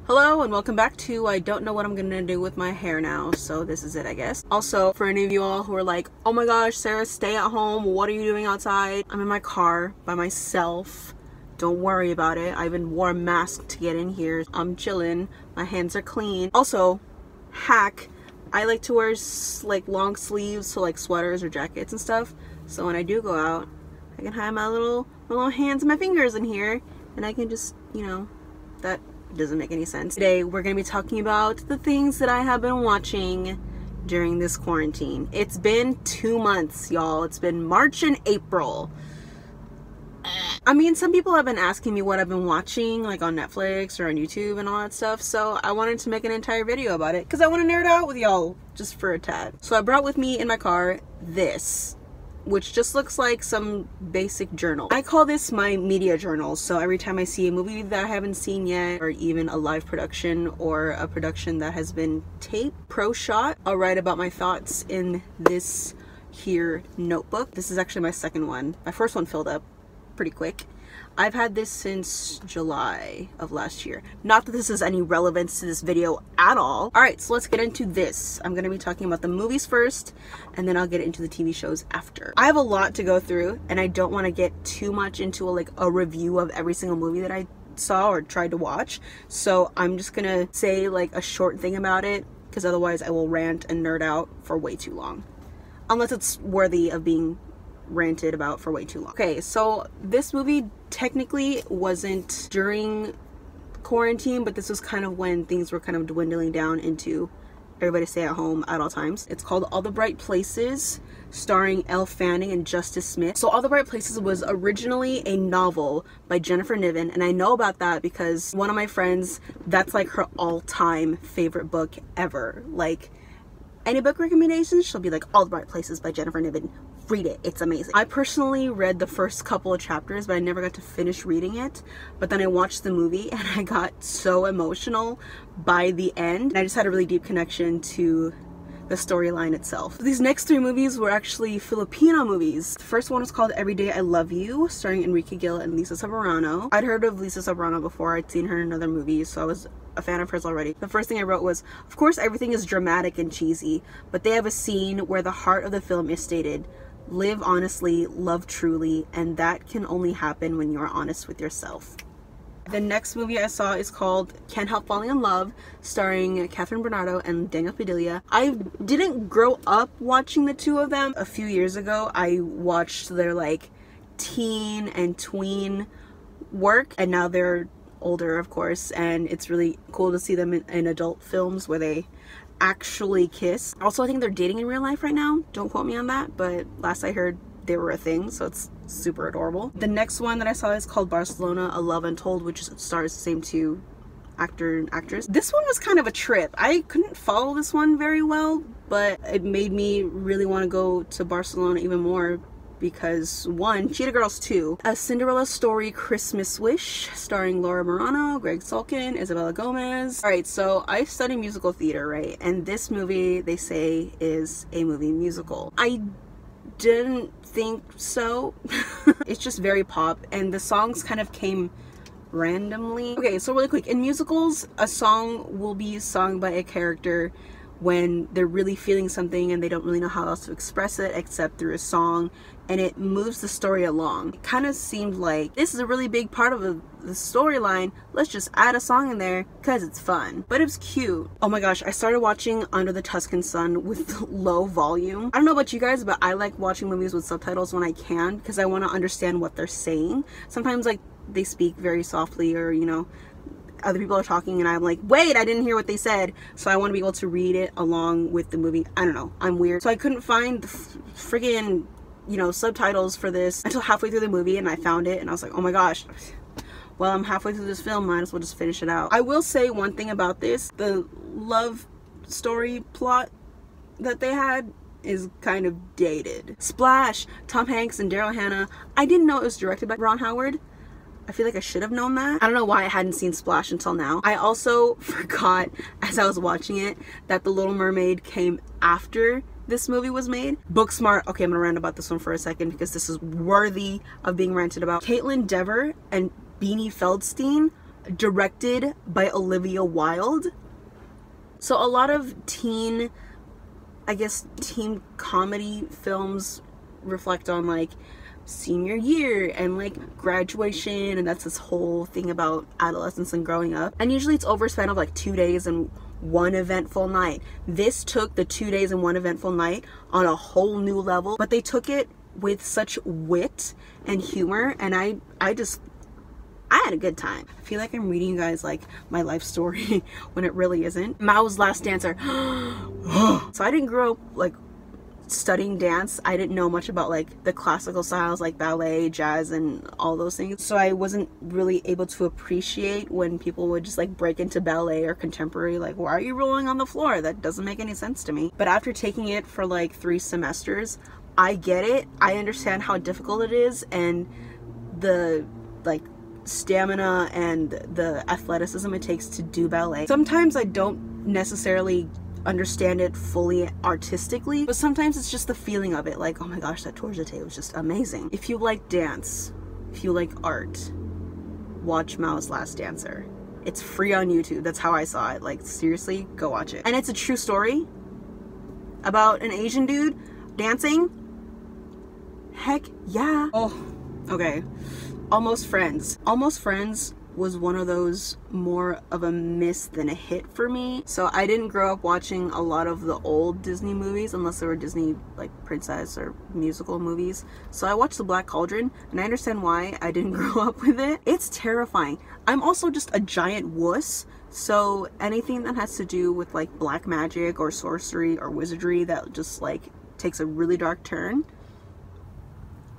Hello and welcome back to I don't know what I'm gonna do with my hair now, so this is it, I guess. Also, for any of you all who are like, oh my gosh, Sarah, stay at home, what are you doing outside? I'm in my car by myself. Don't worry about it. I even wore a mask to get in here. I'm chilling. My hands are clean. Also, hack, I like to wear like long sleeves, so like sweaters or jackets and stuff. So when I do go out, I can hide my little hands and my fingers in here, and I can just, you know, that doesn't make any sense. Today we're gonna be talking about the things that I have been watching during this quarantine. It's been 2 months, y'all. It's been March and April. I mean, some people have been asking me what I've been watching, like on Netflix or on YouTube and all that stuff, so I wanted to make an entire video about it because I want to nerd out with y'all just for a tad. So I brought with me in my car this, which just looks like some basic journal. I call this my media journal, so every time I see a movie that I haven't seen yet, or even a live production or a production that has been taped, pro shot, I'll write about my thoughts in this here notebook. This is actually my second one. My first one filled up pretty quick. I've had this since July of last year. Not that this has any relevance to this video at all. Alright, so let's get into this. I'm going to be talking about the movies first, and then I'll get into the TV shows after. I have a lot to go through, and I don't want to get too much into a review of every single movie that I saw or tried to watch. So I'm just going to say like a short thing about it, because otherwise I will rant and nerd out for way too long. Unless it's worthy of being ranted about for way too long. Okay, so this movie technically wasn't during quarantine, but this was kind of when things were kind of dwindling down into everybody stay at home at all times. It's called All the Bright Places, starring Elle Fanning and Justice Smith. So All the Bright Places was originally a novel by Jennifer Niven, and I know about that because one of my friends, that's like her all-time favorite book ever. Like, any book recommendations, she'll be like, All the Bright Places by Jennifer Niven. Read it, it's amazing. I personally read the first couple of chapters, but I never got to finish reading it. But then I watched the movie and I got so emotional by the end. I just had a really deep connection to the storyline itself. These next 3 movies were actually Filipino movies. The first one was called Every Day I Love You, starring Enrique Gil and Lisa Soberano. I'd heard of Lisa Soberano before. I'd seen her in other movies, so I was a fan of hers already. The first thing I wrote was, of course everything is dramatic and cheesy, but they have a scene where the heart of the film is stated, live honestly, love truly, and that can only happen when you're honest with yourself. The next movie I saw is called Can't Help Falling in Love, starring Catherine Bernardo and Daniel Padilla. I didn't grow up watching the two of them. A few years ago, I watched their like teen and tween work, and now they're older, of course, and it's really cool to see them in adult films where they actually kiss. Also, I think they're dating in real life right now. Don't quote me on that, but last I heard they were a thing, so it's super adorable. The next one that I saw is called Barcelona, A Love Untold, which stars the same two actor and actress. This one was kind of a trip. I couldn't follow this one very well, but it made me really want to go to Barcelona even more because, one, Cheetah Girls 2, A Cinderella Story Christmas Wish, starring Laura Marano, Greg Sulkin, Isabella Gomez. Alright, so I study musical theater, right? And this movie, they say, is a movie musical. I didn't think so. It's just very pop, and the songs kind of came randomly. Okay, so really quick, in musicals, a song will be sung by a character when they're really feeling something and they don't really know how else to express it except through a song, and it moves the story along. It kind of seemed like this is a really big part of the storyline, let's just add a song in there because it's fun. But it was cute. Oh my gosh, I started watching Under the Tuscan Sun with low volume. I don't know about you guys, but I like watching movies with subtitles when I can because I want to understand what they're saying. Sometimes like they speak very softly, or you know, other people are talking and I'm like, wait, I didn't hear what they said. So I want to be able to read it along with the movie. I don't know, I'm weird. So I couldn't find the friggin', you know, subtitles for this until halfway through the movie, and I found it and I was like, oh my gosh, well, I'm halfway through this film, might as well just finish it out. I will say one thing about this, the love story plot that they had is kind of dated. Splash, Tom Hanks and Daryl Hannah. I didn't know it was directed by Ron Howard. I feel like I should have known that. I don't know why I hadn't seen Splash until now. I also forgot as I was watching it that The Little Mermaid came after this movie was made. Booksmart. Okay, I'm gonna rant about this one for a second because this is worthy of being ranted about. Caitlin Dever and Beanie Feldstein directed by Olivia Wilde. So a lot of teen comedy films reflect on like senior year and like graduation, and that's this whole thing about adolescence and growing up. And usually it's over a span of like 2 days and one eventful night. This took the 2 days and one eventful night on a whole new level, but they took it with such wit and humor, and I had a good time. I feel like I'm reading you guys like my life story when it really isn't. Mao's Last Dancer. So I didn't grow up like studying dance. I didn't know much about like the classical styles like ballet, jazz, and all those things. So I wasn't really able to appreciate when people would just like break into ballet or contemporary. Like, why are you rolling on the floor? That doesn't make any sense to me. But after taking it for like 3 semesters, I get it. I understand how difficult it is, and the like stamina and the athleticism it takes to do ballet. Sometimes I don't necessarily understand it fully artistically, but sometimes it's just the feeling of it, like, oh my gosh, that tour jeté was just amazing. If you like dance, if you like art, watch Mao's Last Dancer. It's free on YouTube. That's how I saw it. Like, seriously, go watch it. And it's a true story about an Asian dude dancing. Heck yeah. Oh, okay. Almost Friends. Almost Friends was one of those more of a miss than a hit for me. So I didn't grow up watching a lot of the old Disney movies unless they were Disney like princess or musical movies. So I watched The Black Cauldron, and I understand why I didn't grow up with it. It's terrifying. I'm also just a giant wuss, so anything that has to do with like black magic or sorcery or wizardry that just like takes a really dark turn,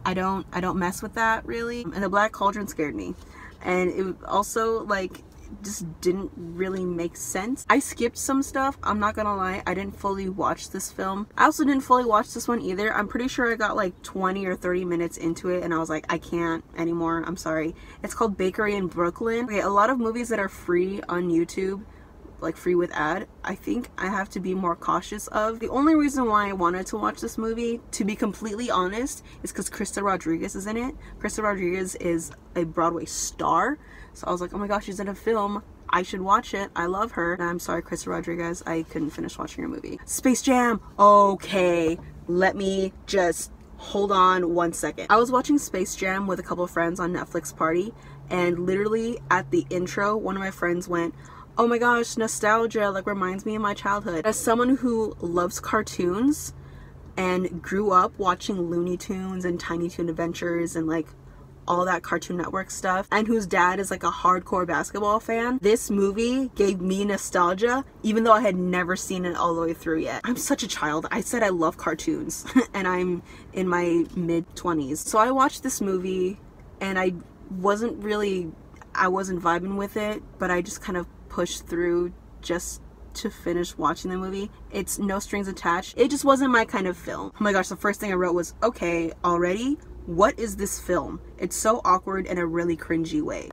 I don't mess with that really. And The Black Cauldron scared me. And it also like just didn't really make sense. I skipped some stuff, I'm not gonna lie. I didn't fully watch this film. I also didn't fully watch this one either. I'm pretty sure I got like 20 or 30 minutes into it and I was like, I can't anymore, I'm sorry. It's called Bakery in Brooklyn. Okay, a lot of movies that are free on YouTube, like free with ad, I think I have to be more cautious of. The only reason why I wanted to watch this movie, to be completely honest, is because Krista Rodriguez is in it. Krista Rodriguez is a Broadway star, so I was like, oh my gosh, she's in a film, I should watch it. I love her. And I'm sorry, Krista Rodriguez, I couldn't finish watching your movie. Space Jam. Okay, let me just hold on 1 second. I was watching Space Jam with a couple of friends on Netflix party, and literally at the intro, one of my friends went, oh my gosh, nostalgia, like reminds me of my childhood. As someone who loves cartoons and grew up watching Looney Tunes and Tiny Toon Adventures and like all that Cartoon Network stuff, and whose dad is like a hardcore basketball fan, this movie gave me nostalgia even though I had never seen it all the way through yet. I'm such a child. I said I love cartoons and I'm in my mid-20s. So I watched this movie and I wasn't vibing with it, but I just kind of pushed through just to finish watching the movie. It's no strings attached. It just wasn't my kind of film. Oh my gosh, the first thing I wrote was, okay, already? What is this film? It's so awkward in a really cringy way.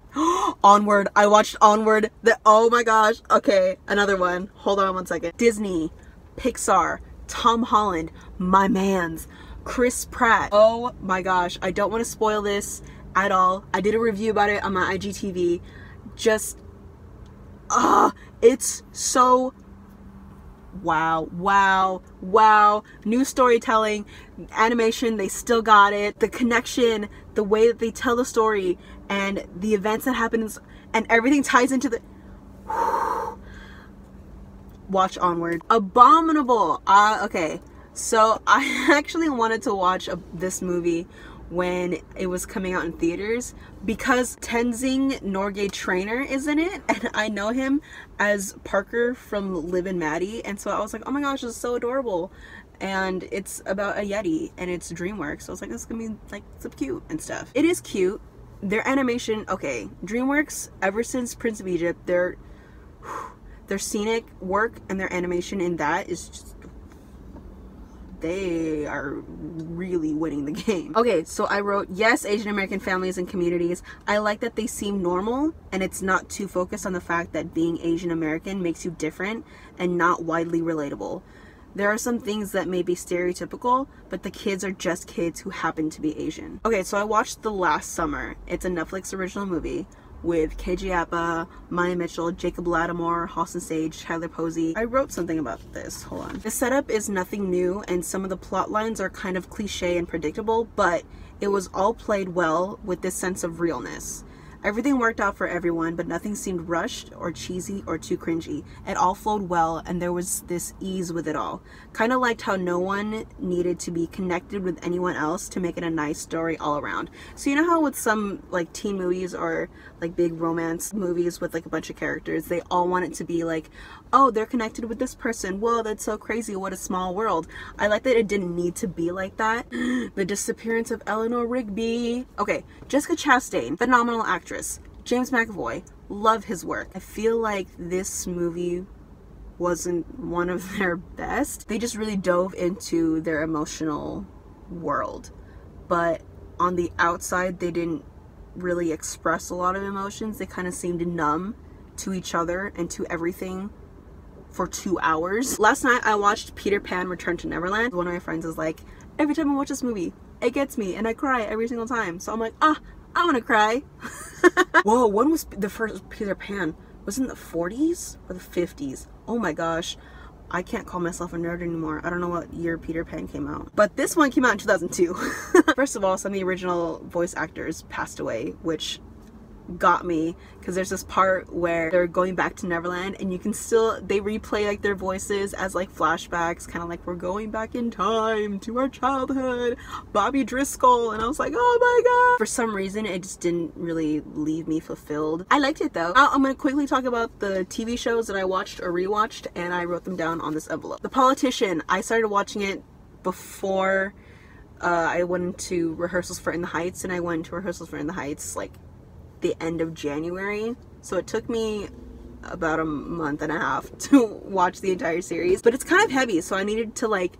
Onward. I watched Onward. Oh my gosh. Okay, another one. Hold on 1 second. Disney, Pixar, Tom Holland, my mans, Chris Pratt. Oh my gosh. I don't want to spoil this at all. I did a review about it on my IGTV. Just it's so wow. New storytelling, animation, they still got it. The connection, the way that they tell the story, and the events that happen, and everything ties into the watch Onward. Abominable. Okay, so I actually wanted to watch this movie when it was coming out in theaters because Tenzing Norgay Trainer is in it, and I know him as Parker from Liv and Maddie, and so I was like, oh my gosh, this is so adorable. And it's about a Yeti and it's DreamWorks, so I was like, this is gonna be like so cute and stuff. It is cute. Their animation, okay, DreamWorks, ever since Prince of Egypt, their scenic work and their animation in that is just, they are really winning the game. Okay, so I wrote, yes, Asian American families and communities. I like that they seem normal and it's not too focused on the fact that being Asian American makes you different and not widely relatable. There are some things that may be stereotypical, but the kids are just kids who happen to be Asian. Okay, so I watched The Last Summer. It's a Netflix original movie. with KJ Apa, Maya Mitchell, Jacob Lattimore, Halston Sage, Tyler Posey. I wrote something about this, hold on. The setup is nothing new and some of the plot lines are kind of cliche and predictable, but it was all played well with this sense of realness. Everything worked out for everyone, but nothing seemed rushed or cheesy or too cringy. It all flowed well and there was this ease with it all. Kind of liked how no one needed to be connected with anyone else to make it a nice story all around. So you know how with some like teen movies or like big romance movies with like a bunch of characters, they all want it to be like, oh, they're connected with this person. Whoa, that's so crazy. What a small world. I like that it didn't need to be like that. The disappearance of Eleanor Rigby. Okay, Jessica Chastain, phenomenal actress. James McAvoy, love his work. I feel like this movie wasn't one of their best. They just really dove into their emotional world. But on the outside, they didn't really express a lot of emotions. They kind of seemed numb to each other and to everything for 2 hours. Last night I watched Peter Pan Return to Neverland. One of my friends is like, every time I watch this movie, it gets me and I cry every single time. So I'm like, I want to cry. Whoa, when was the first Peter Pan? Was it in the 40s or the 50s? Oh my gosh. I can't call myself a nerd anymore. I don't know what year Peter Pan came out. But this one came out in 2002. First of all, some of the original voice actors passed away, which got me because there's this part where they're going back to Neverland and you can still, they replay like their voices as like flashbacks, kind of like we're going back in time to our childhood, Bobby Driscoll, and I was like, oh my god. For some reason it just didn't really leave me fulfilled. I liked it though. I'm gonna quickly talk about the TV shows that I watched or rewatched, and I wrote them down on this envelope. The Politician, I started watching it before I went into rehearsals for In the Heights, and I went into rehearsals for In the Heights like the end of January, so it took me about a month and a half to watch the entire series. But it's kind of heavy, so I needed to like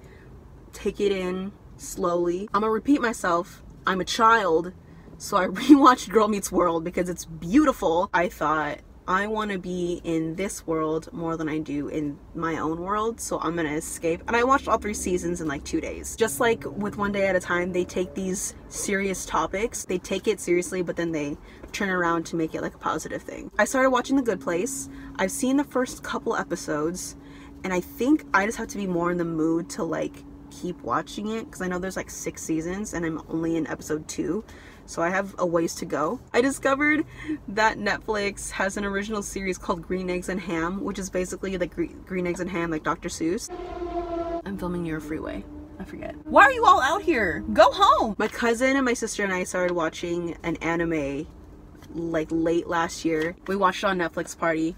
take it in slowly. I'm gonna repeat myself, I'm a child, so I rewatched Girl Meets World because it's beautiful. I thought, I want to be in this world more than I do in my own world, so I'm gonna escape. And I watched all 3 seasons in like 2 days. Just like with One Day at a Time, they take these serious topics, they take it seriously, but then they turn around to make it like a positive thing. I started watching The Good Place. I've seen the first couple episodes, and I think I just have to be more in the mood to like keep watching it, because I know there's like 6 seasons and I'm only in episode 2. So I have a ways to go. I discovered that Netflix has an original series called Green Eggs and Ham, which is basically like Green Eggs and Ham, like Dr. Seuss. I'm filming near a freeway. I forget. Why are you all out here? Go home! My cousin and my sister and I started watching an anime like late last year. We watched it on Netflix Party,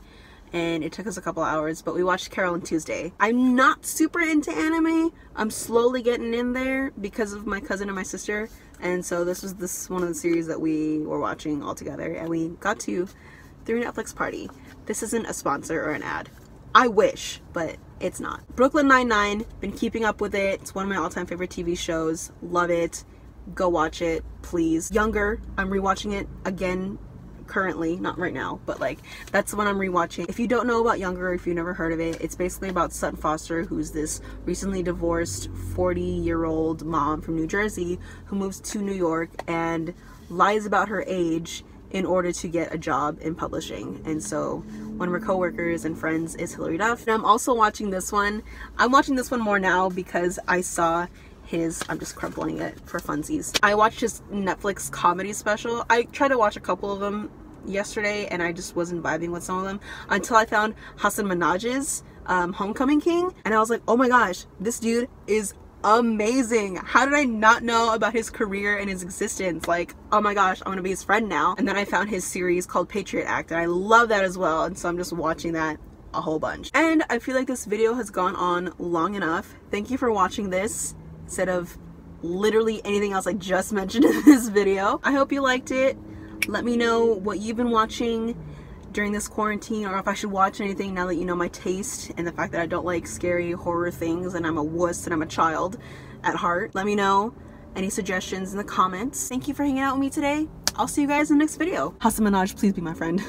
and it took us a couple hours, but we watched Carol and Tuesday. I'm not super into anime. I'm slowly getting in there because of my cousin and my sister. And so this was one of the series that we were watching all together, and we got to through Netflix Party. This isn't a sponsor or an ad. I wish, but it's not. Brooklyn Nine-Nine, been keeping up with it. It's one of my all-time favorite TV shows. Love it. Go watch it, please. Younger, I'm rewatching it again currently, not right now, but like that's the one I'm rewatching. If you don't know about Younger, if you've never heard of it, it's basically about Sutton Foster, who's this recently divorced 40-year-old mom from New Jersey who moves to New York and lies about her age in order to get a job in publishing. And so one of her co-workers and friends is Hilary Duff. And I'm also watching this one. I'm watching this one more now because I saw his, I'm just crumpling it for funsies. I watched his Netflix comedy special. I tried to watch a couple of them yesterday and I just wasn't vibing with some of them until I found Hasan Minhaj's Homecoming King, and I was like, oh my gosh, this dude is amazing. How did I not know about his career and his existence? Like, oh my gosh, I'm gonna be his friend now. And then I found his series called Patriot Act, and I love that as well, and so I'm just watching that a whole bunch. And I feel like this video has gone on long enough. Thank you for watching this instead of literally anything else I just mentioned in this video. I hope you liked it. Let me know what you've been watching during this quarantine, or if I should watch anything now that you know my taste and the fact that I don't like scary horror things and I'm a wuss and I'm a child at heart. Let me know any suggestions in the comments. Thank you for hanging out with me today. I'll see you guys in the next video. Hasan Minhaj, please be my friend.